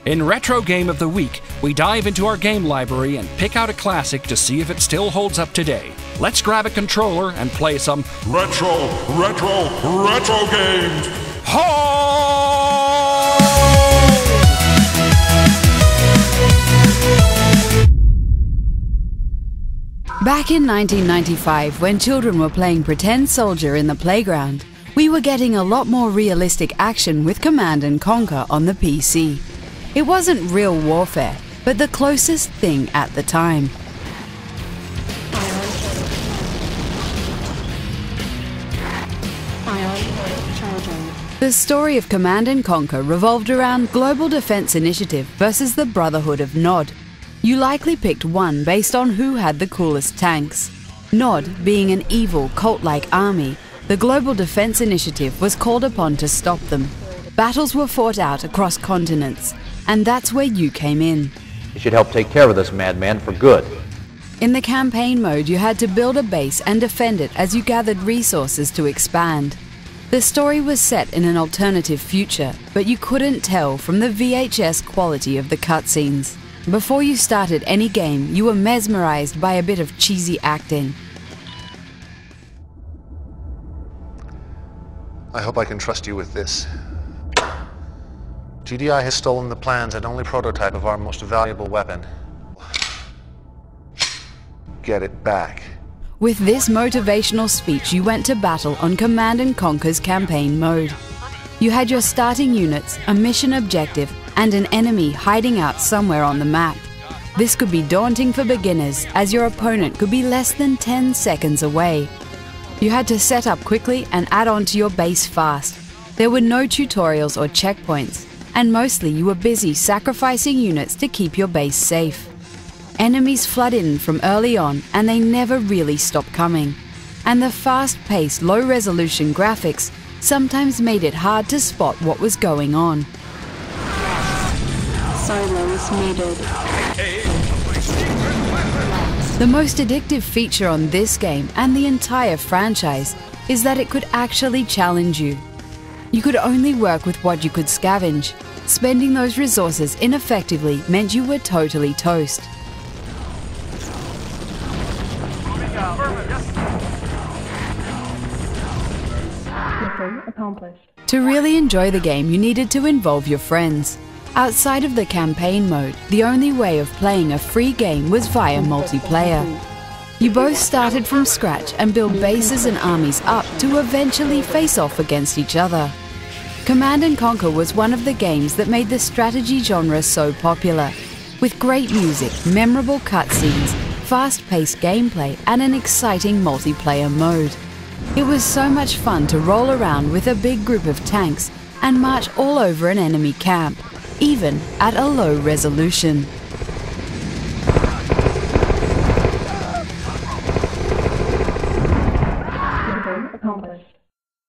In Retro Game of the Week, we dive into our game library and pick out a classic to see if it still holds up today. Let's grab a controller and play some retro games. Back in 1995, when children were playing Pretend Soldier in the playground, we were getting a lot more realistic action with Command & Conquer on the PC. It wasn't real warfare, but the closest thing at the time. The story of Command & Conquer revolved around Global Defense Initiative versus the Brotherhood of Nod. You likely picked one based on who had the coolest tanks. Nod being an evil, cult-like army, the Global Defense Initiative was called upon to stop them. Battles were fought out across continents, and that's where you came in. You should help take care of this madman for good. In the campaign mode, you had to build a base and defend it as you gathered resources to expand. The story was set in an alternative future, but you couldn't tell from the VHS quality of the cutscenes. Before you started any game, you were mesmerized by a bit of cheesy acting. I hope I can trust you with this. GDI has stolen the plans and only prototype of our most valuable weapon. Get it back. With this motivational speech, you went to battle on Command & Conquer's campaign mode. You had your starting units, a mission objective, and an enemy hiding out somewhere on the map. This could be daunting for beginners, as your opponent could be less than 10 seconds away. You had to set up quickly and add on to your base fast. There were no tutorials or checkpoints, and mostly you were busy sacrificing units to keep your base safe. Enemies flood in from early on, and they never really stop coming. And the fast-paced, low-resolution graphics sometimes made it hard to spot what was going on. Silos needed. The most addictive feature on this game and the entire franchise is that it could actually challenge you. You could only work with what you could scavenge. Spending those resources ineffectively meant you were totally toast. Mission accomplished. To really enjoy the game, you needed to involve your friends. Outside of the campaign mode, the only way of playing a free game was via multiplayer. You both started from scratch and built bases and armies up to eventually face off against each other. Command & Conquer was one of the games that made the strategy genre so popular, with great music, memorable cutscenes, fast-paced gameplay, and an exciting multiplayer mode. It was so much fun to roll around with a big group of tanks and march all over an enemy camp, even at a low resolution.